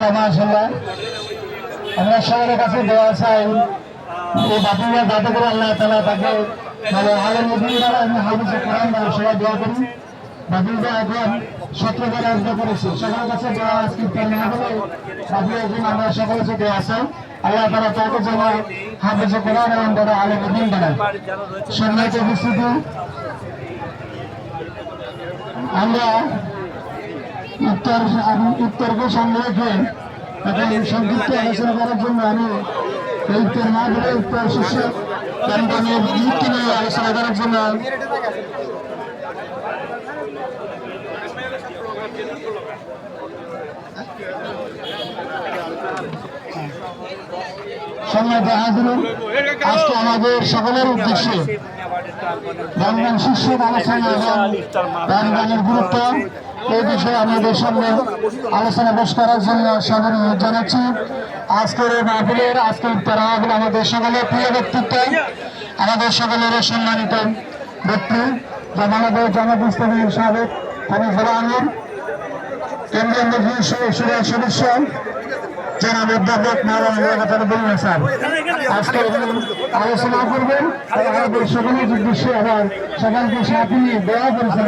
মাশাআল্লাহ আমরা সবার কাছে দোয়া চাই এই বাতিলা যাতে করে আল্লাহ তাআলা তাকে ভালো আলেম মুমিন এবং হাফেজ কোরআন দ্বারা সবাই দোয়া করি। বাতিলটা এখন 17 বার অর্ধ করেছে, সবার কাছে দোয়া আজকে না হলে বাতিলের জন্য আমরা সকলের কাছে দোয়া চাই আল্লাহ তাআলা তাকে যেন হাফেজ কোরআন এবং বড় আলেম মুমিন বানায়। সম্মানিত উপস্থিতি, আমরা উত্তরকে সামনে রেখে এখন সংক্ষিপ্ত আলোচনা করার জন্য আমি উত্তর না বলে উত্তর শীর্ষক ক্যাম্পেইনের ভিত্তি নিয়ে আলোচনা করার জন্য সম্মানিত হাজিরিন, আজকে আমাদের সকলের উদ্দেশ্যে রমজান শীর্ষক আলোচনা এবং রমজানের গুরুত্ব এই বিষয়ে আমাদের সামনে আলোচনা পেশ করার জন্য সাদর অনুরোধ জানাচ্ছি। আজকের এই মাহফিলের আজকের তারাবিল আমাদের সকলের প্রিয় ব্যক্তিত্ব, আমাদের সকলের সম্মানিত ব্যক্তি আমাদের জামাত ইসলামীর সাবেক খলিফা আমির কেন্দ্রীয় মজলিস সদস্য জনাব অধ্যাপক মাওলানা বলুন স্যার আজকে আলোচনা করবেন। আমাদের সকলের উদ্দেশ্যে আবার সকালকে সাথে নিয়ে দোয়া করেছেন।